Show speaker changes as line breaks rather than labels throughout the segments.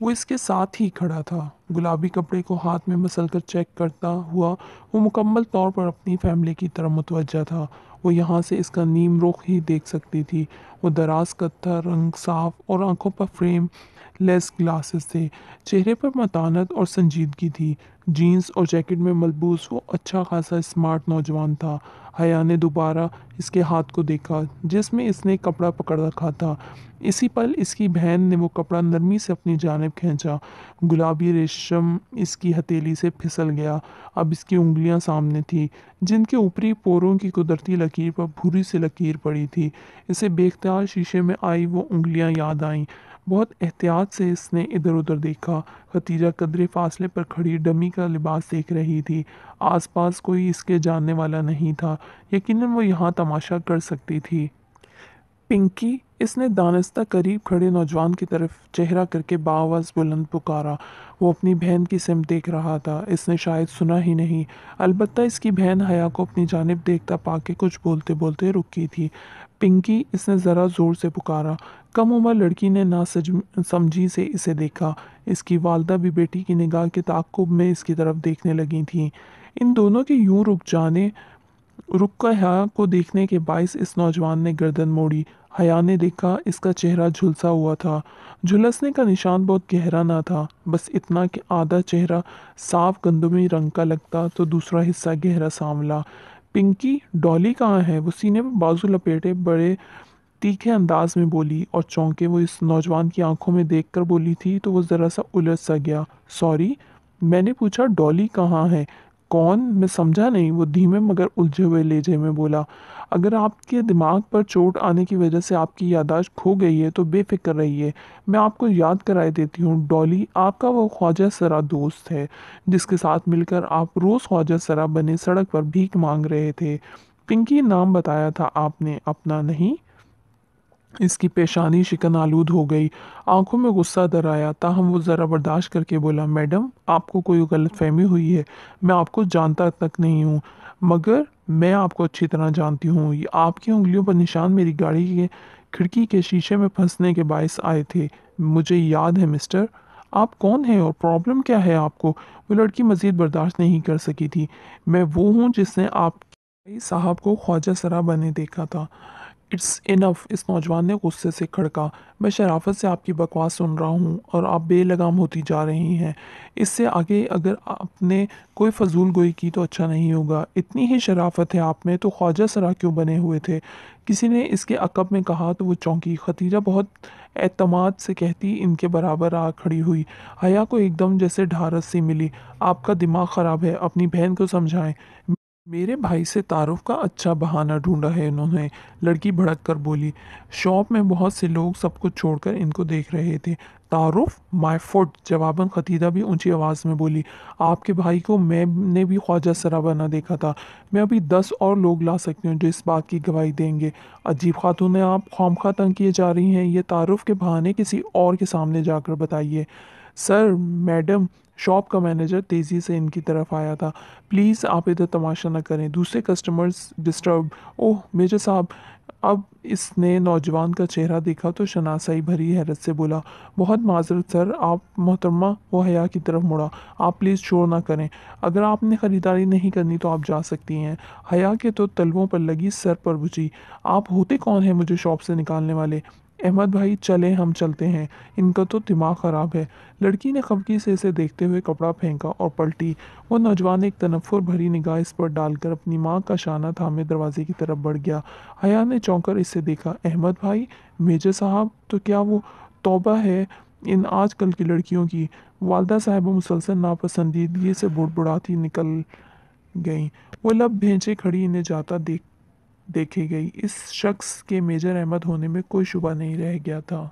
وہ اس کے ساتھ ہی کھڑا تھا۔ گلابی کپڑے کو ہاتھ میں مسل کر چیک کرتا ہوا وہ مکمل طور پر اپنی فیملی کی طرف متوجہ تھا۔ وہ یہاں سے اس کا نیم رخ ہی دیکھ سکتی تھی۔ وہ دراز قد تھا، رنگ صاف اور آنکھوں پر فریم لیس گلاسز تھے۔ چہرے پر متانت اور سنجیدگی تھی۔ جینز اور جیکٹ میں ملبوس وہ اچھا خاصا اسمارٹ نوجوان تھا۔ حیا نے دوبارہ اس کے ہاتھ کو دیکھا جس میں اس نے کپڑا پکڑ رکھا تھا۔ اسی پل اس کی بہن نے وہ کپڑا نرمی سے اپنی جانب کھینچا۔ گلابی ریشم اس کی ہتھیلی سے پھسل گیا۔ اب اس کی انگلیاں سامنے تھیں جن کے اوپری پوروں کی قدرتی لکیر پر بھوری سی لکیر پڑی تھی۔ اسے بے اختیار شیشے میں آئی وہ انگلیاں یاد آئیں۔ بہت احتیاط سے اس نے ادھر ادھر دیکھا۔ خدیجہ قدرے فاصلے پر کھڑی ڈمی کا لباس دیکھ رہی تھی۔ آس پاس کوئی اس کے جاننے والا نہیں تھا۔ یقیناً وہ یہاں تماشا کر سکتی تھی۔ پنکی، اس نے دانستہ قریب کھڑے نوجوان کی طرف چہرہ کر کے بآواز بلند پکارا۔ وہ اپنی بہن کی سمت دیکھ رہا تھا۔ اس نے شاید سنا ہی نہیں، البتہ اس کی بہن حیا کو اپنی جانب دیکھتا پا کے کچھ بولتے بولتے رکی تھی۔ پنکی، اس نے ذرا زور سے پکارا۔ کم عمر لڑکی نے سمجھی سے اسے دیکھا۔ اس کی والدہ بھی بیٹی کی نگاہ کے تعاقب میں اس کی طرف دیکھنے لگی تھیں۔ ان دونوں کے یوں رک کر حیا کو دیکھنے کے باعث اس نوجوان نے گردن موڑی۔ حیا نے دیکھا اس کا چہرہ جھلسا ہوا تھا۔ جھلسنے کا نشان بہت گہرا نہ تھا، بس اتنا کہ آدھا چہرہ صاف گندمی رنگ کا لگتا تو دوسرا حصہ گہرا سانولا۔ پنکی، ڈالی کہاں ہے؟ وہ سینے پر بازو لپیٹے بڑے تیکھے انداز میں بولی، اور چونکہ وہ اس نوجوان کی آنکھوں میں دیکھ کر بولی تھی تو وہ ذرا سا الجھ سا گیا۔ سوری، میں نے پوچھا ڈالی کہاں ہے؟ کون؟ میں سمجھا نہیں، وہ دھیمے مگر الجھے ہوئے لہجے میں بولا۔ اگر آپ کے دماغ پر چوٹ آنے کی وجہ سے آپ کی یادداشت کھو گئی ہے تو بے فکر رہیے، میں آپ کو یاد کرائے دیتی ہوں۔ ڈالی آپ کا وہ خواجہ سرا دوست ہے جس کے ساتھ مل کر آپ روز خواجہ سرا بنے سڑک پر بھیک مانگ رہے تھے۔ پنکی، نام بتایا تھا آپ نے اپنا، نہیں؟ اس کی پیشانی شکن آلود ہو گئی، آنکھوں میں غصہ در آیا، تاہم وہ ذرا برداشت کر کے بولا، میڈم آپ کو کوئی غلط فہمی ہوئی ہے، میں آپ کو جانتا تک نہیں ہوں، مگر میں آپ کو اچھی طرح جانتی ہوں۔ یہ آپ کی انگلیوں پر نشان میری گاڑی کے کھڑکی کے شیشے میں پھنسنے کے باعث آئے تھے، مجھے یاد ہے مسٹر۔ آپ کون ہیں اور پرابلم کیا ہے آپ کو؟ وہ لڑکی مزید برداشت نہیں کر سکی تھی۔ میں وہ ہوں جس نے آپ کے صاحب کو خواجہ سرا بنے دیکھا تھا۔ اٹس انف، اس نوجوان نے غصے سے کھڑکا۔ میں شرافت سے آپ کی بکواس سن رہا ہوں اور آپ بے لگام ہوتی جا رہی ہیں۔ اس سے آگے اگر آپ نے کوئی فضول گوئی کی تو اچھا نہیں ہوگا۔ اتنی ہی شرافت ہے آپ میں تو خواجہ سرا کیوں بنے ہوئے تھے؟ کسی نے اس کے عقب میں کہا تو وہ چونکی۔ خدیجہ بہت اعتماد سے کہتی ان کے برابر آ کھڑی ہوئی۔ حیا کو ایک دم جیسے ڈھارس سی ملی۔ آپ کا دماغ خراب ہے، اپنی بہن کو سمجھائیں۔ میرے بھائی سے تعارف کا اچھا بہانہ ڈھونڈا ہے انہوں نے، لڑکی بھڑک کر بولی۔ شاپ میں بہت سے لوگ سب کچھ چھوڑ کر ان کو دیکھ رہے تھے۔ تعارف؟ مائی فٹ! جواباً خدیجہ بھی اونچی آواز میں بولی، آپ کے بھائی کو میں نے بھی خواجہ سرا بنا دیکھا تھا۔ میں ابھی 10 اور لوگ لا سکتی ہوں جو اس بات کی گواہی دیں گے۔ عجیب خاتون ہیں آپ، خوامخواہ تنگ کیے جا رہی ہیں، یہ تعارف کے بہانے کسی اور کے سامنے جا کر بتائیے۔ سر، میڈم، شاپ کا مینیجر تیزی سے ان کی طرف آیا تھا، پلیز آپ ادھر تماشا نہ کریں، دوسرے کسٹمرز ڈسٹرب۔ اوہ میجر صاحب! اب اس نے نوجوان کا چہرہ دیکھا تو شناسائی بھری حیرت سے بولا، بہت معذرت سر، آپ محترمہ۔ وہ حیا کی طرف مڑا، آپ پلیز شور نہ کریں، اگر آپ نے خریداری نہیں کرنی تو آپ جا سکتی ہیں۔ حیا کے تو تلووں پر لگی سر پر بجھی، آپ ہوتے کون ہیں مجھے شاپ سے نکالنے والے؟ احمد بھائی چلیں ہم چلتے ہیں، ان کا تو دماغ خراب ہے۔ لڑکی نے خفگی سے اسے دیکھتے ہوئے کپڑا پھینکا اور پلٹی۔ وہ نوجوان ایک تنفر بھری نگاہ اس پر ڈال کر اپنی ماں کا شانہ تھامے دروازے کی طرف بڑھ گیا۔ حیا نے چونک کر اسے دیکھا، احمد بھائی؟ میجر صاحب تو کیا وہ؟ توبہ ہے ان آج کل کی لڑکیوں کی۔ والدہ صاحبہ مسلسل ناپسندیدگی سے بڑبڑاتی نکل گئیں۔ وہ لب بھینچے کھڑی انہیں جاتا دیکھے گئی۔ اس شخص کے میجر احمد ہونے میں کوئی شبہ نہیں رہ گیا تھا۔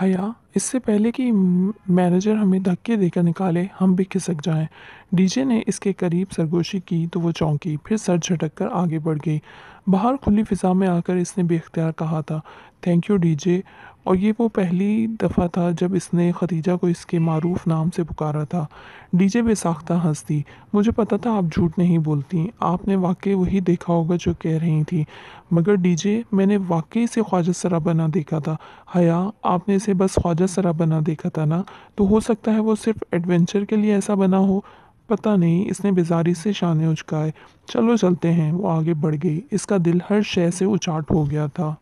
حیا، اس سے پہلے کہ مینیجر ہمیں دھکے دے کر نکالے ہم بھی کھسک جائیں۔ ڈی جے نے اس کے قریب سرگوشی کی تو وہ چونکی، پھر سر جھٹک کر آگے بڑھ گئی۔ باہر کھلی فضا میں آ کر اس نے بے اختیار کہا تھا، تھینک یو ڈی جے۔ اور یہ وہ پہلی دفعہ تھا جب اس نے خدیجہ کو اس کے معروف نام سے پکارا تھا۔ ڈی جے بے ساختہ ہنس دی۔ مجھے پتا تھا آپ جھوٹ نہیں بولتی، آپ نے واقعی وہی دیکھا ہوگا جو کہہ رہی تھی۔ مگر ڈی جے، میں نے واقعی اسے خواجہ سرا بنا دیکھا تھا۔ حیا، آپ نے اسے بس خواجہ سرا بنا دیکھا تھا نا؟ تو ہو سکتا ہے وہ صرف ایڈونچر کے لیے ایسا بنا ہو۔ پتہ نہیں، اس نے بیزاری سے شانے اچکائے۔ چلو چلتے ہیں۔ وہ آگے بڑھ گئی۔ اس کا دل ہر شے سے اچاٹ ہو گیا تھا۔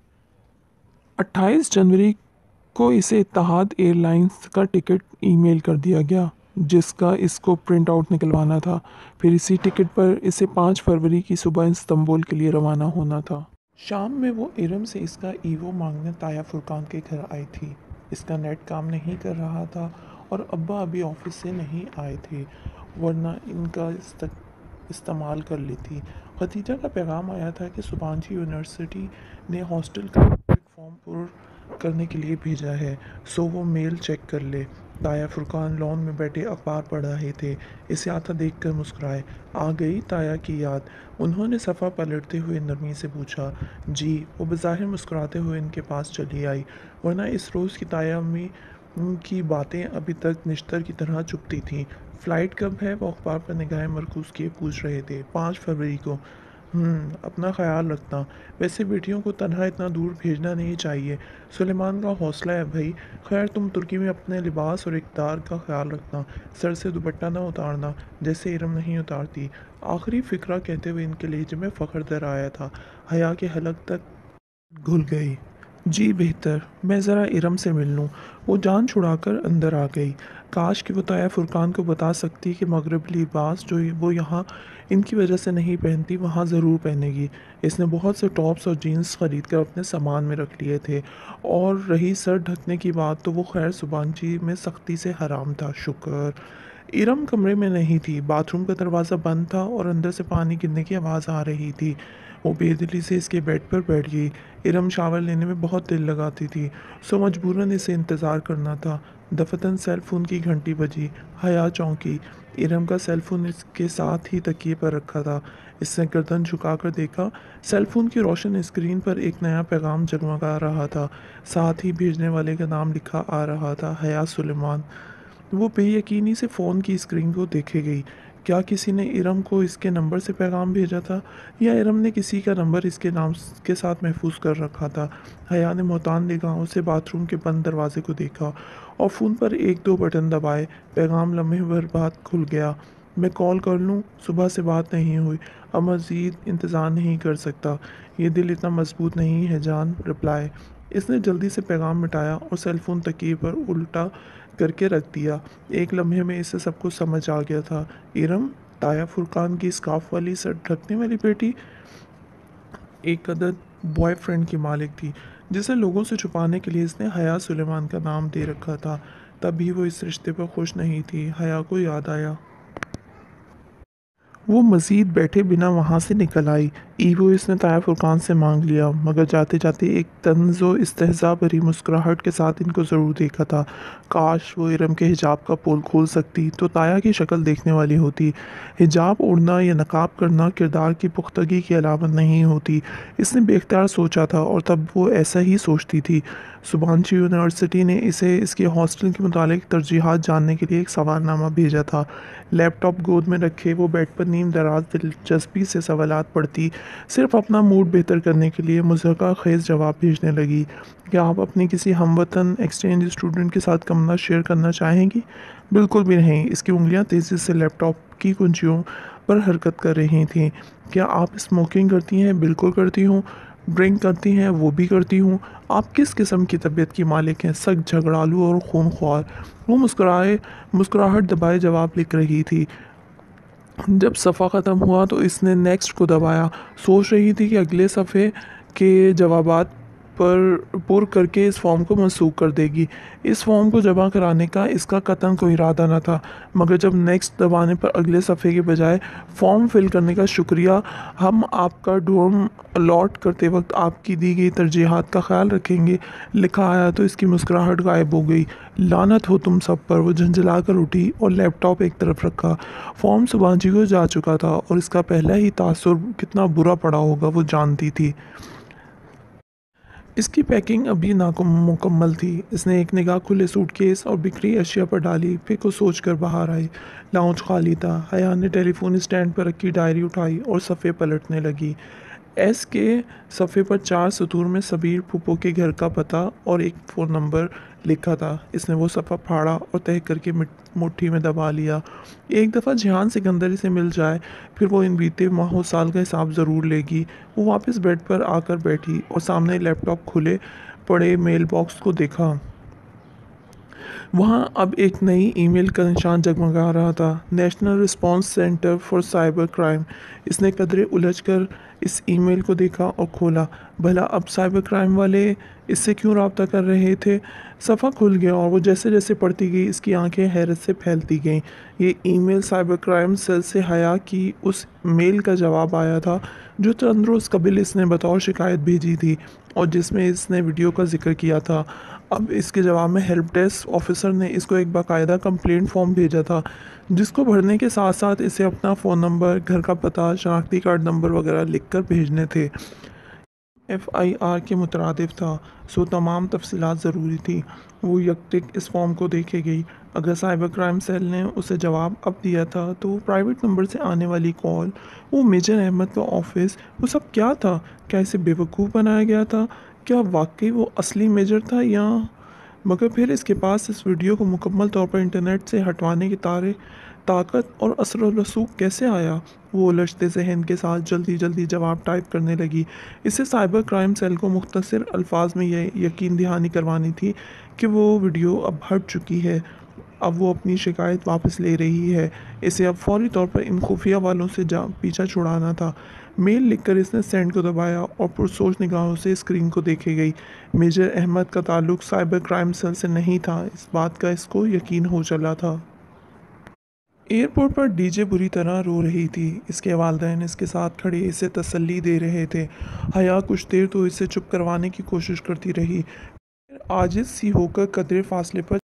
28 جنوری کو اسے اتحاد ایئر لائنز کا ٹکٹ ای میل کر دیا گیا، جس کا اس کو پرنٹ آؤٹ نکلوانا تھا۔ پھر اسی ٹکٹ پر اسے 5 فروری کی صبح استنبول کے لیے روانہ ہونا تھا۔
شام میں وہ ارم سے اس کا ایوو مانگنے تایا فرقان کے گھر آئی تھی۔ اس کا نیٹ کام نہیں کر رہا تھا اور ابا ابھی آفس سے نہیں آئے تھے، ورنہ ان کا استعمال کر لیتی۔ خدیجہ کا پیغام آیا تھا کہ سبانچی یونیورسٹی نے ہاسٹل کا فارم پر کرنے کے لیے بھیجا ہے، سو وہ میل چیک کر لے۔ تایا فرقان لان میں بیٹھے اخبار پڑھ رہے تھے۔ اسے آتا دیکھ کر مسکرائے۔ آ گئی تایا کی یاد؟ انہوں نے صفحہ پلٹتے ہوئے نرمی سے پوچھا۔ جی، وہ بظاہر مسکراتے ہوئے ان کے پاس چلی آئی، ورنہ اس روز کی تایا امی کی باتیں ابھی تک نشتر کی طرح چبھتی تھیں۔ فلائٹ کب ہے؟ وہ اخبار پر نگاہیں مرکوز کیے پوچھ رہے تھے۔ 5 فروری کو۔ اپنا خیال رکھنا۔ ویسے بیٹیوں کو تنہا اتنا دور بھیجنا نہیں چاہیے۔ سلیمان کا حوصلہ ہے بھائی۔ خیر، تم ترکی میں اپنے لباس اور اقدار کا خیال رکھنا، سر سے دوپٹہ نہ اتارنا جیسے ارم نہیں اتارتی۔ آخری فقرہ کہتے ہوئے ان کے لہجے میں فخر در آیا تھا۔ حیا کے حلق تک گھل گئی۔ جی بہتر، میں ذرا ارم سے مل لوں۔ وہ جان چھڑا کر اندر آ گئی۔ کاش کہ وہ تایا فرقان کو بتا سکتی کہ مغربی لباس جو وہ یہاں ان کی وجہ سے نہیں پہنتی وہاں ضرور پہنے گی۔ اس نے بہت سے ٹاپس اور جینس خرید کر اپنے سامان میں رکھ لیے تھے، اور رہی سر ڈھکنے کی بات تو وہ خیر سبانچی میں سختی سے حرام تھا۔ شکر ارم کمرے میں نہیں تھی۔ باتھ روم کا دروازہ بند تھا اور اندر سے پانی گرنے کی آواز آ رہی تھی۔ وہ بے دلی سے اس کے بیڈ پر بیٹھ گئی۔ ارم شاور لینے میں بہت دل لگاتی تھی، سو مجبوراً اسے انتظار کرنا تھا۔ دفتن سیل فون کی گھنٹی بجی۔ حیا چونکی۔ ارم کا سیل فون اس کے ساتھ ہی تکیے پر رکھا تھا۔ اس نے گردن جھکا کر دیکھا۔ سیل فون کی روشن اسکرین پر ایک نیا پیغام جگمگا رہا تھا، ساتھ ہی بھیجنے والے کا نام لکھا آ رہا تھا، حیا سلیمان۔ وہ بے یقینی سے فون کی اسکرین کو دیکھے گئی۔ کیا کسی نے ارم کو اس کے نمبر سے پیغام بھیجا تھا، یا ارم نے کسی کا نمبر اس کے نام کے ساتھ محفوظ کر رکھا تھا؟ حیا نے محتاط نگاہوں سے باتھ روم کے بند دروازے کو دیکھا اور فون پر 1-2 بٹن دبائے۔ پیغام لمحے بھر بعد کھل گیا۔ میں کال کر لوں؟ صبح سے بات نہیں ہوئی، اب مزید انتظار نہیں کر سکتا، یہ دل اتنا مضبوط نہیں ہے جان۔ رپلائی۔ اس نے جلدی سے پیغام مٹایا اور سیل فون تکیے پر الٹا کر کے رکھ دیا۔ ایک لمحے میں اسے سب کچھ سمجھ آ گیا تھا۔ ارم، تایا فرقان کی اسکارف والی سر ڈھکنے والی بیٹی، ایک عدد بوائے فرینڈ کی مالک تھی، جسے لوگوں سے چھپانے کے لیے اس نے حیا سلیمان کا نام دے رکھا تھا۔ تب بھی وہ اس رشتے پر خوش نہیں تھی۔ حیا کو یاد آیا۔ وہ مزید بیٹھے بنا وہاں سے نکل آئی۔ ایوو اس نے تایا فرقان سے مانگ لیا، مگر جاتے جاتے ایک طنز و استہزاء بھری مسکراہٹ کے ساتھ ان کو ضرور دیکھا تھا۔ کاش وہ ارم کے حجاب کا پول کھول سکتی تو تایا کی شکل دیکھنے والی ہوتی۔ حجاب اوڑھنا یا نقاب کرنا کردار کی پختگی کی علامت نہیں ہوتی، اس نے بے اختیار سوچا تھا، اور تب وہ ایسا ہی سوچتی تھی۔ سبانچی یونیورسٹی نے اسے اس کے ہاسٹل کے متعلق ترجیحات جاننے کے لیے ایک سوال نامہ بھیجا تھا۔ لیپ ٹاپ گود میں رکھے وہ بیڈ پر نیم دراز دلچسپی سے سوالات پڑھتی، صرف اپنا موڈ بہتر کرنے کے لیے مضحکہ خیز جواب بھیجنے لگی۔ کیا آپ اپنی کسی ہم وطن ایکسچینج اسٹوڈنٹ کے ساتھ کمرہ شیئر کرنا چاہیں گی؟ بالکل بھی نہیں۔ اس کی انگلیاں تیزی سے لیپ ٹاپ کی کنجیوں پر حرکت کر رہی تھیں۔ کیا آپ اسموکنگ کرتی ہیں؟ بالکل کرتی ہوں۔ ڈرنک کرتی ہیں؟ وہ بھی کرتی ہوں۔ آپ کس قسم کی طبیعت کی مالک ہیں؟ سخت جھگڑالو اور خون خوار۔ وہ مسکراہٹ دبائے جواب لکھ رہی تھی۔ جب صفحہ ختم ہوا تو اس نے نیکسٹ کو دبایا۔ سوچ رہی تھی کہ اگلے صفحے کے جوابات پر کر کے اس فارم کو منسوخ کر دے گی۔ اس فارم کو جمع کرانے کا اس کا قطعاً کوئی ارادہ نہ تھا، مگر جب نیکسٹ دبانے پر اگلے صفحے کے بجائے فارم فل کرنے کا شکریہ، ہم آپ کا ڈورم الاٹ کرتے وقت آپ کی دی گئی ترجیحات کا خیال رکھیں گے، لکھا آیا تو اس کی مسکراہٹ غائب ہو گئی۔ لعنت ہو تم سب پر۔ وہ جھنجھلا کر اٹھی اور لیپ ٹاپ ایک طرف رکھا۔ فارم سبانچی کو جا چکا تھا اور اس کا پہلا ہی تاثر کتنا برا پڑا ہوگا وہ جانتی تھی۔
اس کی پیکنگ ابھی نامکمل تھی۔ اس نے ایک نگاہ کھلے سوٹ کیس اور بکھری اشیاء پر ڈالی، پھر کچھ سوچ کر باہر آئی۔ لاؤنج خالی تھا۔ حیا نے ٹیلی فون اسٹینڈ پر رکھی ڈائری اٹھائی اور صفحے پلٹنے لگی۔ ایس کے صفحے پر 4 سطور میں صبیر پھوپھو کے گھر کا پتہ اور ایک فون نمبر لکھا تھا۔ اس نے وہ صفحہ پھاڑا اور تہہ کر کے مٹھی میں دبا لیا۔ ایک دفعہ جہان سکندری سے مل جائے پھر وہ ان بیتے ماہ و سال کا حساب ضرور لے گی۔ وہ واپس بیڈ پر آ کر بیٹھی اور سامنے لیپ ٹاپ کھلے پڑے میل باکس کو دیکھا۔ وہاں اب ایک نئی ای میل کا نشان جگمگا رہا تھا، national response centre for cyber crime. اس نے قدرے الجھ کر اس ای میل کو دیکھا اور کھولا۔ بھلا اب سائبر کرائم والے اس سے کیوں رابطہ کر رہے تھے؟ صفحہ کھل گیا اور وہ جیسے جیسے پڑھتی گئی اس کی آنکھیں حیرت سے پھیلتی گئیں۔ یہ ای میل سائبر کرائم سیل سے حیا کی اس میل کا جواب آیا تھا جو چند روز قبل اس نے بطور شکایت بھیجی تھی اور جس میں اس نے ویڈیو کا ذکر کیا تھا۔ اب اس کے جواب میں ہیلپ ڈیسک آفیسر نے اس کو ایک باقاعدہ کمپلینٹ فارم بھیجا تھا جس کو بھرنے کے ساتھ ساتھ اسے اپنا فون نمبر، گھر کا پتہ، شناختی کارڈ نمبر وغیرہ لکھ کر بھیجنے تھے۔ ایف آئی آر کے مترادف تھا، سو تمام تفصیلات ضروری تھی۔ وہ یکٹک اس فارم کو دیکھے گئی۔ اگر سائبر کرائم سیل نے اسے جواب اب دیا تھا تو وہ پرائیویٹ نمبر سے آنے والی کال، وہ میجر احمد کا آفس، وہ سب کیا تھا؟ کیا اسے بے وقوف بنایا گیا تھا؟ کیا واقعی وہ اصلی میجر تھا یا؟ مگر پھر اس کے پاس اس ویڈیو کو مکمل طور پر انٹرنیٹ سے ہٹوانے کی طاقت اور اثر و رسوخ کیسے آیا؟ وہ الجھتے ذہن کے ساتھ جلدی جلدی جواب ٹائپ کرنے لگی۔ اسے سائبر کرائم سیل کو مختصر الفاظ میں یہ یقین دہانی کروانی تھی کہ وہ ویڈیو اب ہٹ چکی ہے، اب وہ اپنی شکایت واپس لے رہی ہے۔ اسے اب فوری طور پر ان خفیہ والوں سے پیچھا چھڑانا تھا۔ میل لکھ کر اس نے سینڈ کو دبایا اور پرسوچ نگاہوں سے اسکرین کو دیکھے گئی۔ میجر احمد کا تعلق سائبر کرائم سیل سے نہیں تھا، اس بات کا اس کو یقین ہو چلا تھا۔ ایئرپورٹ پر ڈی جے بری طرح رو رہی تھی۔ اس کے والدین اس کے ساتھ کھڑے اسے تسلی دے رہے تھے۔ حیا کچھ دیر تو اسے چپ کروانے کی کوشش کرتی رہی، پھر عاجز سی ہو کر قدرے فاصلے پر